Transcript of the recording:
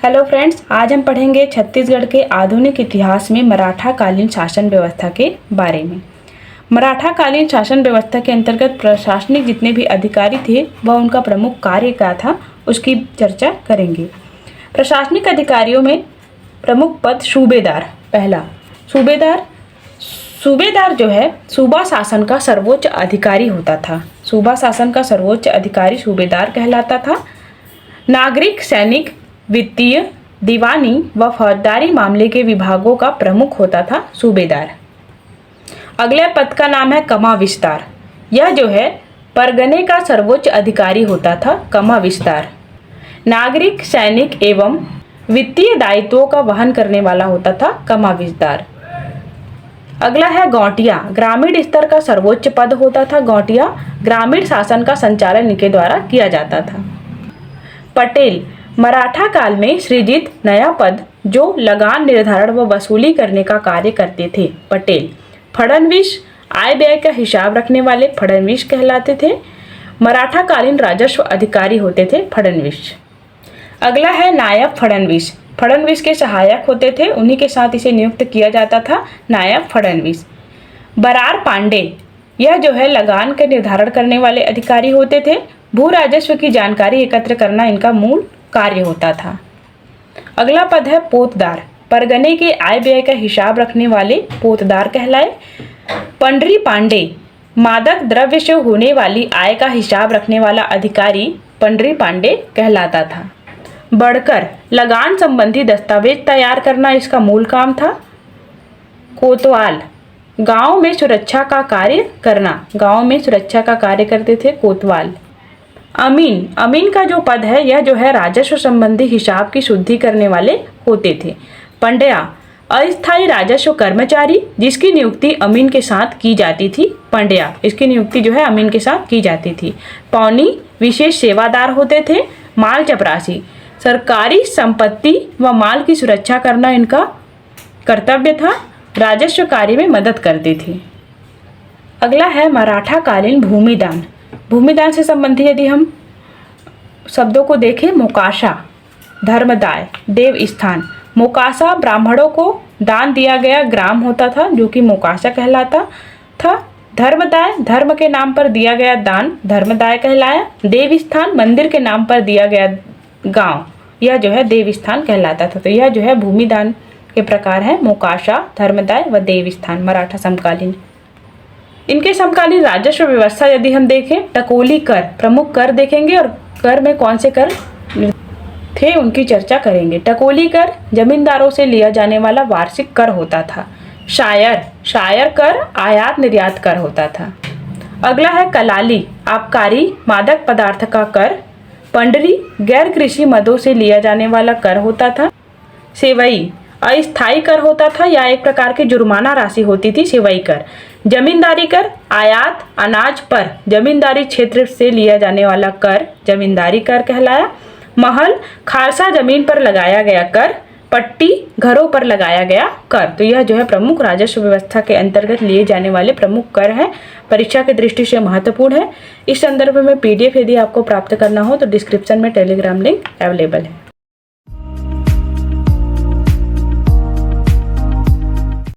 Hello friends, आज हम पढ़ेंगे छत्तीसगढ़ के आधुनिक इतिहास में मराठा कालीन शासन व्यवस्था के बारे में। मराठा कालीन शासन व्यवस्था के अंतर्गत प्रशासनिक जितने भी अधिकारी थे वह उनका प्रमुख कार्य क्या था उसकी चर्चा करेंगे। प्रशासनिक अधिकारियों में प्रमुख पद सूबेदार। पहला, सूबेदार जो है सूबा शासन का सर्वोच्च अधिकारी होता था। सूबा शासन का सर्वोच्च अधिकारी सूबेदार कहलाता था। नागरिक, सैनिक, वित्तीय, दीवानी व फौजदारी मामले के विभागों का प्रमुख होता था सूबेदार। अगले पद का नाम है कमाविस्तार। यह जो है परगने का सर्वोच्च अधिकारी होता था। कमाविस्तार नागरिक, सैनिक एवं वित्तीय दायित्वों का वहन करने वाला होता था कमाविस्तार। अगला है गौटिया। ग्रामीण स्तर का सर्वोच्च पद होता था गौटिया। ग्रामीण शासन का संचालन इनके द्वारा किया जाता था। पटेल मराठा काल में सृजित नया पद जो लगान निर्धारण व वसूली करने का कार्य करते थे। पटेल। फड़नवीस आय व्यय का हिसाब रखने वाले फड़नवीस कहलाते थे। मराठा कालीन राजस्व अधिकारी होते थे फड़नवीस। अगला है नायब फड़नवीस। फड़नवीस के सहायक होते थे, उन्हीं के साथ इसे नियुक्त किया जाता था नायब फड़नवीस। बरार पांडे, यह जो है लगान के निर्धारण करने वाले अधिकारी होते थे। भू राजस्व की जानकारी एकत्र करना इनका मूल कार्य होता था। अगला पद है पोतदार। परगने के आय व्यय का हिसाब रखने वाले पोतदार कहलाए। पंडरी पांडे मादक द्रव्य से होने वाली आय का हिसाब रखने वाला अधिकारी पंडरी पांडे कहलाता था। बढ़कर लगान संबंधी दस्तावेज तैयार करना इसका मूल काम था। कोतवाल गांव में सुरक्षा का कार्य करना। गांव में सुरक्षा का कार्य करते थे कोतवाल। अमीन का जो पद है यह जो है राजस्व संबंधी हिसाब की शुद्धि करने वाले होते थे। पंड्या अस्थायी राजस्व कर्मचारी जिसकी नियुक्ति अमीन के साथ की जाती थी। पंड्या इसकी नियुक्ति जो है अमीन के साथ की जाती थी। पौनी विशेष सेवादार होते थे। माल चपरासी सरकारी संपत्ति व माल की सुरक्षा करना इनका कर्तव्य था। राजस्व कार्य में मदद करते थे। अगला है मराठा कालीन भूमिदान। भूमिदान से संबंधी यदि हम शब्दों को देखें, मोकाशा धर्मदाय देव स्थान। मोकाशा ब्राह्मणों को दान दिया गया ग्राम होता था जो कि मोकाशा कहलाता था। धर्मदाय धर्म के नाम पर दिया गया दान धर्मदाय कहलाया। देव स्थान मंदिर के नाम पर दिया गया गांव, यह जो है देव स्थान कहलाता था। तो यह जो है भूमिदान के प्रकार है मोकाशा, धर्मदाय व देव स्थान मराठा समकालीन। इनके समकालीन राजस्व व्यवस्था यदि हम देखें, टकोली कर प्रमुख कर देखेंगे और कर में कौन से कर थे उनकी चर्चा करेंगे। टकोली कर जमींदारों से लिया जाने वाला वार्षिक कर होता था। शायर कर आयात निर्यात कर होता था। अगला है कलाली आबकारी मादक पदार्थ का कर। पंडरी गैर कृषि मदों से लिया जाने वाला कर होता था। सेवई अस्थायी कर होता था या एक प्रकार की जुर्माना राशि होती थी सेवई कर। जमींदारी कर आयात अनाज पर जमींदारी क्षेत्र से लिया जाने वाला कर जमींदारी कर कहलाया। महल खालसा जमीन पर लगाया गया कर। पट्टी घरों पर लगाया गया कर। तो यह जो है प्रमुख राजस्व व्यवस्था के अंतर्गत लिए जाने वाले प्रमुख कर है। परीक्षा की दृष्टि से महत्वपूर्ण है। इस संदर्भ में PDF यदि आपको प्राप्त करना हो तो डिस्क्रिप्शन में टेलीग्राम लिंक अवेलेबल है।